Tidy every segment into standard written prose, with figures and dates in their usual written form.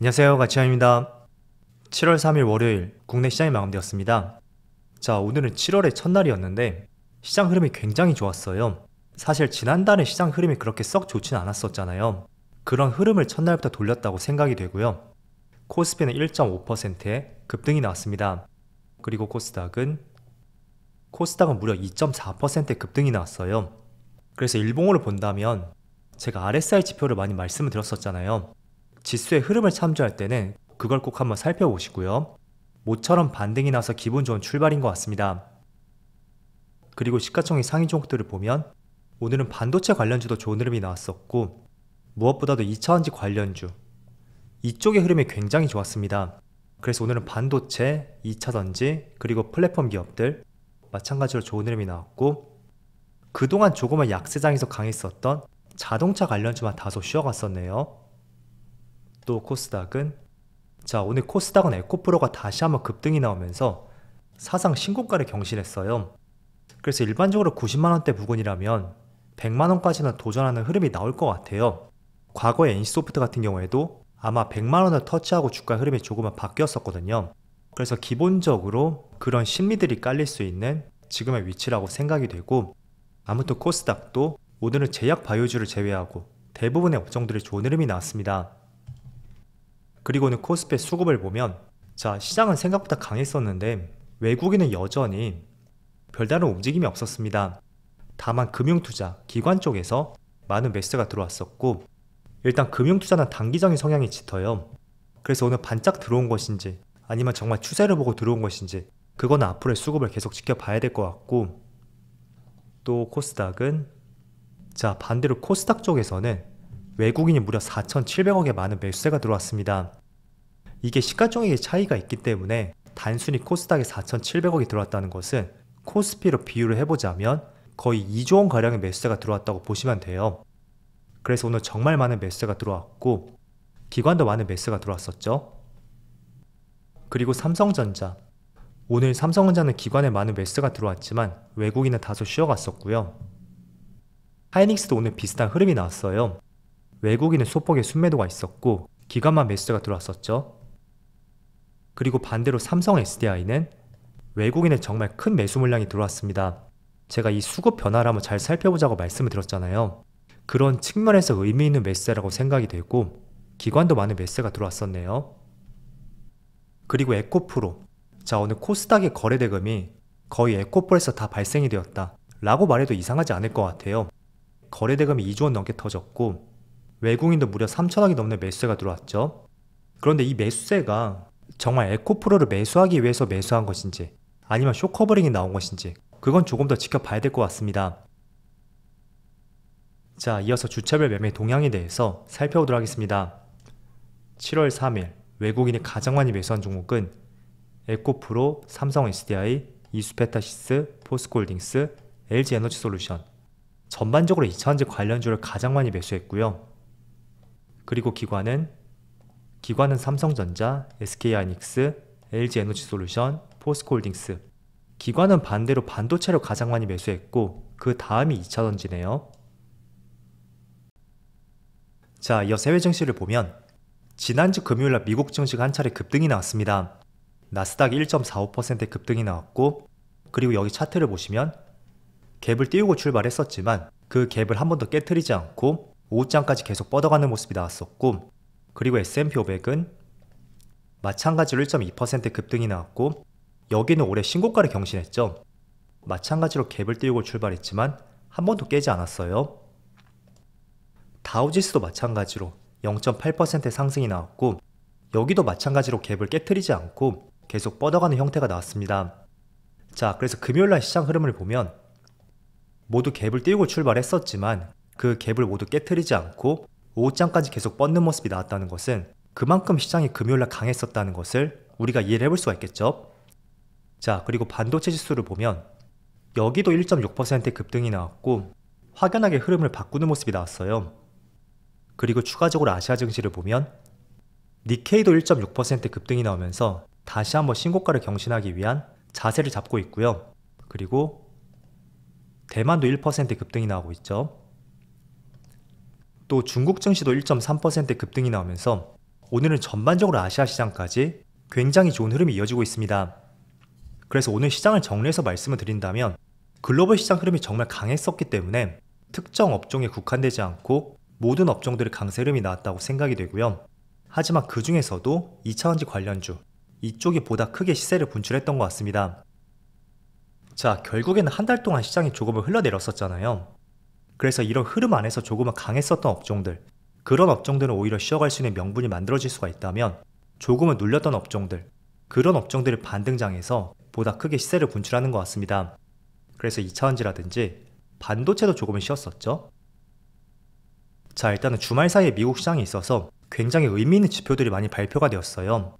안녕하세요, 가치현입니다. 7월 3일 월요일 국내 시장이 마감되었습니다. 자, 오늘은 7월의 첫날이었는데 시장 흐름이 굉장히 좋았어요. 사실 지난달에 시장 흐름이 그렇게 썩 좋진 않았었잖아요. 그런 흐름을 첫날부터 돌렸다고 생각이 되고요. 코스피는 1.5%의 급등이 나왔습니다. 그리고 코스닥은 무려 2.4%의 급등이 나왔어요. 그래서 일봉으로 본다면 제가 RSI 지표를 많이 말씀을 드렸었잖아요. 지수의 흐름을 참조할 때는 그걸 꼭 한번 살펴보시고요. 모처럼 반등이 나서 기분 좋은 출발인 것 같습니다. 그리고 시가총액 상위 종목들을 보면 오늘은 반도체 관련주도 좋은 흐름이 나왔었고, 무엇보다도 2차전지 관련주 이쪽의 흐름이 굉장히 좋았습니다. 그래서 오늘은 반도체, 2차전지, 그리고 플랫폼 기업들 마찬가지로 좋은 흐름이 나왔고, 그동안 조금은 약세장에서 강했었던 자동차 관련주만 다소 쉬어갔었네요. 또 오늘 코스닥은 에코프로가 다시 한번 급등이 나오면서 사상 신고가를 경신했어요. 그래서 일반적으로 90만원대 부근이라면 100만원까지는 도전하는 흐름이 나올 것 같아요. 과거의 NC소프트 같은 경우에도 아마 100만원을 터치하고 주가 흐름이 조금은 바뀌었었거든요. 그래서 기본적으로 그런 심리들이 깔릴 수 있는 지금의 위치라고 생각이 되고, 아무튼 코스닥도 오늘은 제약 바이오주를 제외하고 대부분의 업종들이 좋은 흐름이 나왔습니다. 그리고는 코스피의 수급을 보면, 자, 시장은 생각보다 강했었는데 외국인은 여전히 별다른 움직임이 없었습니다. 다만 금융투자, 기관 쪽에서 많은 매수가 들어왔었고, 일단 금융투자는 단기적인 성향이 짙어요. 그래서 오늘 반짝 들어온 것인지 아니면 정말 추세를 보고 들어온 것인지 그거는 앞으로의 수급을 계속 지켜봐야 될 것 같고, 또 반대로 코스닥 쪽에서는 외국인이 무려 4,700억의 많은 매수세가 들어왔습니다. 이게 시가총액의 차이가 있기 때문에 단순히 코스닥에 4,700억이 들어왔다는 것은 코스피로 비유를 해보자면 거의 2조원 가량의 매수세가 들어왔다고 보시면 돼요. 그래서 오늘 정말 많은 매수세가 들어왔고, 기관도 많은 매수세가 들어왔었죠. 그리고 오늘 삼성전자는 기관에 많은 매수세가 들어왔지만 외국인은 다소 쉬어갔었고요. 하이닉스도 오늘 비슷한 흐름이 나왔어요. 외국인은 소폭의 순매도가 있었고 기관만 매수세가 들어왔었죠. 그리고 반대로 삼성 SDI는 외국인의 정말 큰 매수 물량이 들어왔습니다. 제가 이 수급 변화를 한번 잘 살펴보자고 말씀을 드렸잖아요. 그런 측면에서 의미 있는 매수세라고 생각이 되고, 기관도 많은 매수세가 들어왔었네요. 그리고 에코프로, 오늘 코스닥의 거래대금이 거의 에코프로에서 다 발생이 되었다 라고 말해도 이상하지 않을 것 같아요. 거래대금이 2조원 넘게 터졌고 외국인도 무려 3천억이 넘는 매수세가 들어왔죠. 그런데 이 매수세가 정말 에코프로를 매수하기 위해서 매수한 것인지 아니면 쇼커버링이 나온 것인지 그건 조금 더 지켜봐야 될 것 같습니다. 자, 이어서 주차별 매매 동향에 대해서 살펴보도록 하겠습니다. 7월 3일 외국인이 가장 많이 매수한 종목은 에코프로, 삼성 SDI, 이수페타시스, 포스코홀딩스, LG에너지솔루션, 전반적으로 2차전지 관련주를 가장 많이 매수했고요. 그리고 기관은 삼성전자, SK하이닉스, LG에너지솔루션, 포스코홀딩스. 기관은 반대로 반도체를 가장 많이 매수했고 그 다음이 2차전지네요. 자, 이어서 해외 증시를 보면 지난주 금요일날 미국 증시가 한 차례 급등이 나왔습니다. 나스닥이 1.45% 급등이 나왔고, 그리고 여기 차트를 보시면 갭을 띄우고 출발했었지만 그 갭을 한 번도 깨트리지 않고 5장까지 계속 뻗어가는 모습이 나왔었고, 그리고 S&P 500은 마찬가지로 1.2% 급등이 나왔고 여기는 올해 신고가를 경신했죠. 마찬가지로 갭을 띄우고 출발했지만 한 번도 깨지 않았어요. 다우지수도 마찬가지로 0.8% 상승이 나왔고 여기도 마찬가지로 갭을 깨트리지 않고 계속 뻗어가는 형태가 나왔습니다. 자, 그래서 금요일날 시장 흐름을 보면 모두 갭을 띄우고 출발했었지만 그 갭을 모두 깨트리지 않고 5장까지 계속 뻗는 모습이 나왔다는 것은 그만큼 시장이 금요일날 강했었다는 것을 우리가 이해를 해볼 수가 있겠죠. 자, 그리고 반도체 지수를 보면 여기도 1.6% 급등이 나왔고 확연하게 흐름을 바꾸는 모습이 나왔어요. 그리고 추가적으로 아시아 증시를 보면 니케이도 1.6% 급등이 나오면서 다시 한번 신고가를 경신하기 위한 자세를 잡고 있고요. 그리고 대만도 1% 급등이 나오고 있죠. 또 중국 증시도 1.3% 급등이 나오면서 오늘은 전반적으로 아시아 시장까지 굉장히 좋은 흐름이 이어지고 있습니다. 그래서 오늘 시장을 정리해서 말씀을 드린다면 글로벌 시장 흐름이 정말 강했었기 때문에 특정 업종에 국한되지 않고 모든 업종들의 강세 흐름이 나왔다고 생각이 되고요. 하지만 그 중에서도 2차전지 관련주, 이쪽이 보다 크게 시세를 분출했던 것 같습니다. 자, 결국에는 한 달 동안 시장이 조금은 흘러내렸었잖아요. 그래서 이런 흐름 안에서 조금은 강했었던 업종들, 그런 업종들은 오히려 쉬어갈 수 있는 명분이 만들어질 수가 있다면 조금은 눌렸던 업종들, 그런 업종들의 반등장에서 보다 크게 시세를 분출하는 것 같습니다. 그래서 2차전지라든지 반도체도 조금은 쉬었었죠. 자, 일단은 주말 사이에 미국 시장에 있어서 굉장히 의미 있는 지표들이 많이 발표가 되었어요.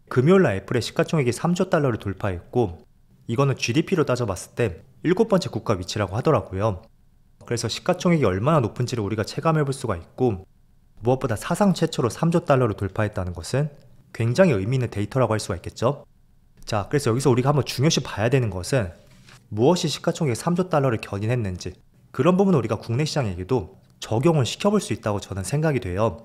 금요일날 애플의 시가총액이 3조 달러를 돌파했고 이거는 GDP로 따져봤을 때 7번째 국가 위치라고 하더라고요. 그래서 시가총액이 얼마나 높은지를 우리가 체감해 볼 수가 있고 무엇보다 사상 최초로 3조 달러를 돌파했다는 것은 굉장히 의미 있는 데이터라고 할 수가 있겠죠. 자, 그래서 여기서 우리가 한번 중요시 봐야 되는 것은 무엇이 시가총액 3조 달러를 견인했는지, 그런 부분을 우리가 국내 시장에게도 적용을 시켜볼 수 있다고 저는 생각이 돼요.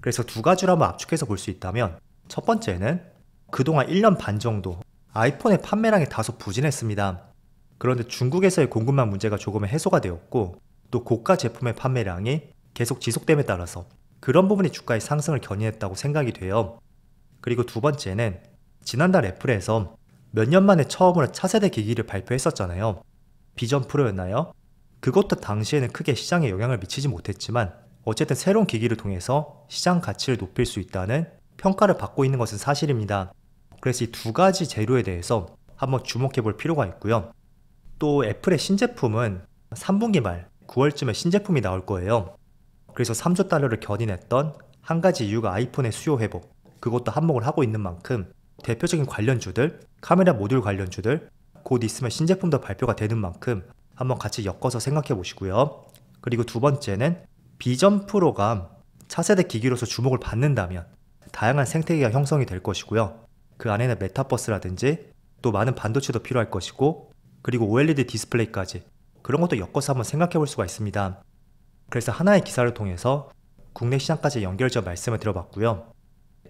그래서 두 가지로 한번 압축해서 볼 수 있다면 첫 번째는 그동안 1년 반 정도 아이폰의 판매량이 다소 부진했습니다. 그런데 중국에서의 공급망 문제가 조금은 해소가 되었고 또 고가 제품의 판매량이 계속 지속됨에 따라서 그런 부분이 주가의 상승을 견인했다고 생각이 돼요. 그리고 두 번째는 지난달 애플에서 몇 년 만에 처음으로 차세대 기기를 발표했었잖아요. 비전 프로였나요? 그것도 당시에는 크게 시장에 영향을 미치지 못했지만 어쨌든 새로운 기기를 통해서 시장 가치를 높일 수 있다는 평가를 받고 있는 것은 사실입니다. 그래서 이 두 가지 재료에 대해서 한번 주목해 볼 필요가 있고요. 또 애플의 신제품은 3분기 말 9월쯤에 신제품이 나올 거예요. 그래서 3조 달러를 견인했던 한 가지 이유가 아이폰의 수요 회복, 그것도 한몫을 하고 있는 만큼 대표적인 관련주들, 카메라 모듈 관련주들 곧 있으면 신제품도 발표가 되는 만큼 한번 같이 엮어서 생각해 보시고요. 그리고 두 번째는 비전 프로가 차세대 기기로서 주목을 받는다면 다양한 생태계가 형성이 될 것이고요. 그 안에는 메타버스라든지 또 많은 반도체도 필요할 것이고 그리고 OLED 디스플레이까지 그런 것도 엮어서 한번 생각해 볼 수가 있습니다. 그래서 하나의 기사를 통해서 국내 시장까지 연결적 말씀을 드려봤고요.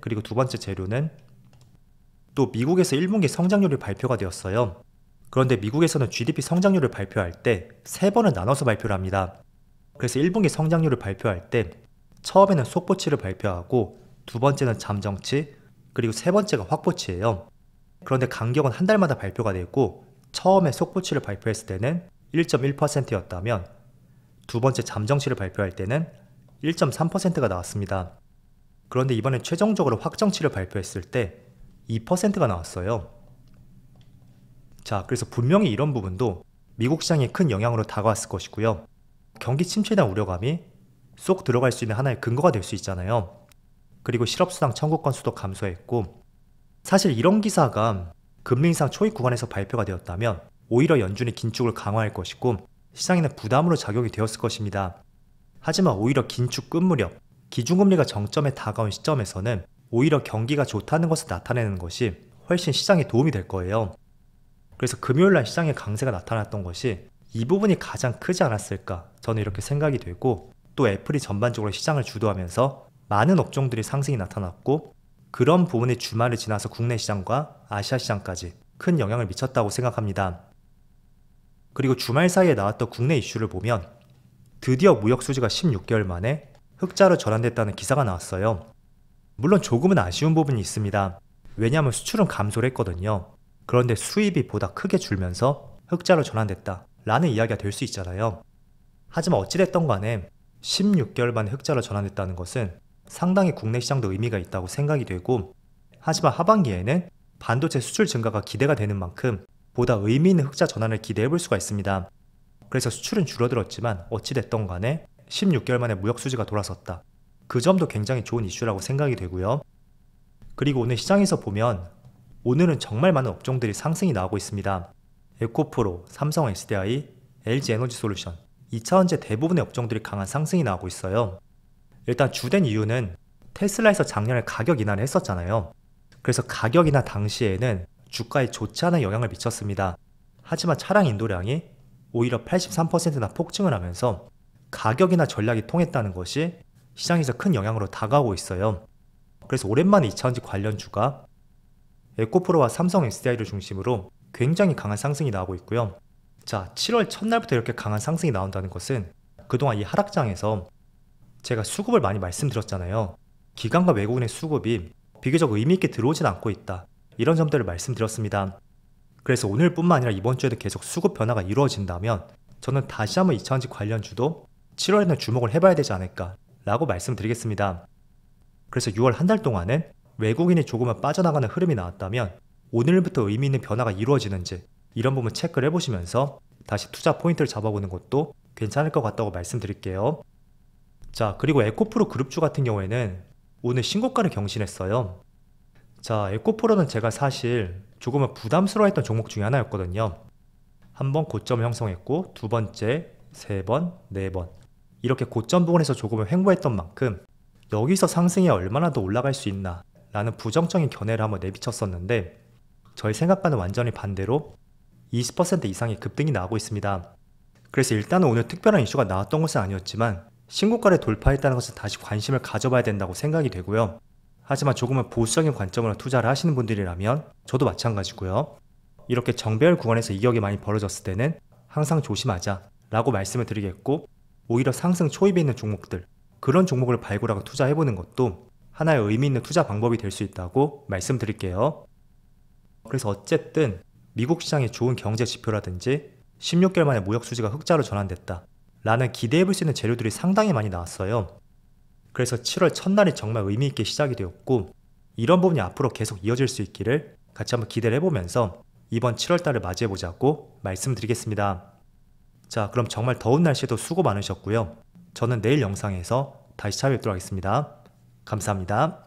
그리고 두 번째 재료는 또 미국에서 1분기 성장률이 발표가 되었어요. 그런데 미국에서는 GDP 성장률을 발표할 때 3번을 나눠서 발표를 합니다. 그래서 1분기 성장률을 발표할 때 처음에는 속보치를 발표하고 두 번째는 잠정치, 그리고 세 번째가 확보치예요. 그런데 간격은 한 달마다 발표가 되고 처음에 속보치를 발표했을 때는 1.1%였다면 두 번째 잠정치를 발표할 때는 1.3%가 나왔습니다. 그런데 이번에 최종적으로 확정치를 발표했을 때 2%가 나왔어요. 자, 그래서 분명히 이런 부분도 미국 시장에 큰 영향으로 다가왔을 것이고요. 경기 침체에 대한 우려감이 쏙 들어갈 수 있는 하나의 근거가 될 수 있잖아요. 그리고 실업수당 청구 건수도 감소했고 사실 이런 기사가 금리 인상 초입 구간에서 발표가 되었다면 오히려 연준이 긴축을 강화할 것이고 시장에는 부담으로 작용이 되었을 것입니다. 하지만 오히려 긴축 끝 무렵 기준금리가 정점에 다가온 시점에서는 오히려 경기가 좋다는 것을 나타내는 것이 훨씬 시장에 도움이 될 거예요. 그래서 금요일날 시장에 강세가 나타났던 것이 이 부분이 가장 크지 않았을까 저는 이렇게 생각이 되고 또 애플이 전반적으로 시장을 주도하면서 많은 업종들이 상승이 나타났고 그런 부분이 주말을 지나서 국내 시장과 아시아 시장까지 큰 영향을 미쳤다고 생각합니다. 그리고 주말 사이에 나왔던 국내 이슈를 보면 드디어 무역 수지가 16개월 만에 흑자로 전환됐다는 기사가 나왔어요. 물론 조금은 아쉬운 부분이 있습니다. 왜냐하면 수출은 감소를 했거든요. 그런데 수입이 보다 크게 줄면서 흑자로 전환됐다 라는 이야기가 될 수 있잖아요. 하지만 어찌됐던 간에 16개월 만에 흑자로 전환됐다는 것은 상당히 국내 시장도 의미가 있다고 생각이 되고 하지만 하반기에는 반도체 수출 증가가 기대가 되는 만큼 보다 의미 있는 흑자 전환을 기대해 볼 수가 있습니다. 그래서 수출은 줄어들었지만 어찌됐던 간에 16개월 만에 무역 수지가 돌아섰다. 그 점도 굉장히 좋은 이슈라고 생각이 되고요. 그리고 오늘 시장에서 보면 오늘은 정말 많은 업종들이 상승이 나오고 있습니다. 에코프로, 삼성 SDI, LG에너지솔루션, 2차전지 대부분의 업종들이 강한 상승이 나오고 있어요. 일단 주된 이유는 테슬라에서 작년에 가격 인하를 했었잖아요. 그래서 가격 인하 당시에는 주가에 좋지 않은 영향을 미쳤습니다. 하지만 차량 인도량이 오히려 83%나 폭증을 하면서 가격 인하 전략이 통했다는 것이 시장에서 큰 영향으로 다가오고 있어요. 그래서 오랜만에 2차전지 관련주가 에코프로와 삼성 SDI를 중심으로 굉장히 강한 상승이 나오고 있고요. 자, 7월 첫날부터 이렇게 강한 상승이 나온다는 것은 그동안 이 하락장에서 제가 수급을 많이 말씀드렸잖아요. 기관과 외국인의 수급이 비교적 의미있게 들어오진 않고 있다. 이런 점들을 말씀드렸습니다. 그래서 오늘뿐만 아니라 이번 주에도 계속 수급 변화가 이루어진다면 저는 다시 한번 2차전지 관련주도 7월에는 주목을 해봐야 되지 않을까 라고 말씀드리겠습니다. 그래서 6월 한 달 동안은 외국인이 조금은 빠져나가는 흐름이 나왔다면 오늘부터 의미 있는 변화가 이루어지는지 이런 부분 체크를 해보시면서 다시 투자 포인트를 잡아보는 것도 괜찮을 것 같다고 말씀드릴게요. 자, 그리고 에코프로 그룹주 같은 경우에는 오늘 신고가를 경신했어요. 자, 에코프로는 제가 사실 조금은 부담스러워했던 종목 중에 하나였거든요. 한 번 고점을 형성했고 두 번째, 세 번, 네 번 이렇게 고점 부분에서 조금은 횡보했던 만큼 여기서 상승이 얼마나 더 올라갈 수 있나 라는 부정적인 견해를 한번 내비쳤었는데 저희 생각과는 완전히 반대로 20% 이상의 급등이 나오고 있습니다. 그래서 일단은 오늘 특별한 이슈가 나왔던 것은 아니었지만 신고가를 돌파했다는 것은 다시 관심을 가져봐야 된다고 생각이 되고요. 하지만 조금은 보수적인 관점으로 투자를 하시는 분들이라면 저도 마찬가지고요. 이렇게 정배열 구간에서 이격이 많이 벌어졌을 때는 항상 조심하자 라고 말씀을 드리겠고, 오히려 상승 초입에 있는 종목들, 그런 종목을 발굴하고 투자해보는 것도 하나의 의미 있는 투자 방법이 될 수 있다고 말씀드릴게요. 그래서 어쨌든 미국 시장의 좋은 경제 지표라든지 16개월 만에 무역 수지가 흑자로 전환됐다 라는 기대해볼 수 있는 재료들이 상당히 많이 나왔어요. 그래서 7월 첫날이 정말 의미 있게 시작이 되었고, 이런 부분이 앞으로 계속 이어질 수 있기를 같이 한번 기대를 해보면서 이번 7월달을 맞이해보자고 말씀드리겠습니다. 자, 그럼 정말 더운 날씨에도 수고 많으셨고요. 저는 내일 영상에서 다시 찾아뵙도록 하겠습니다. 감사합니다.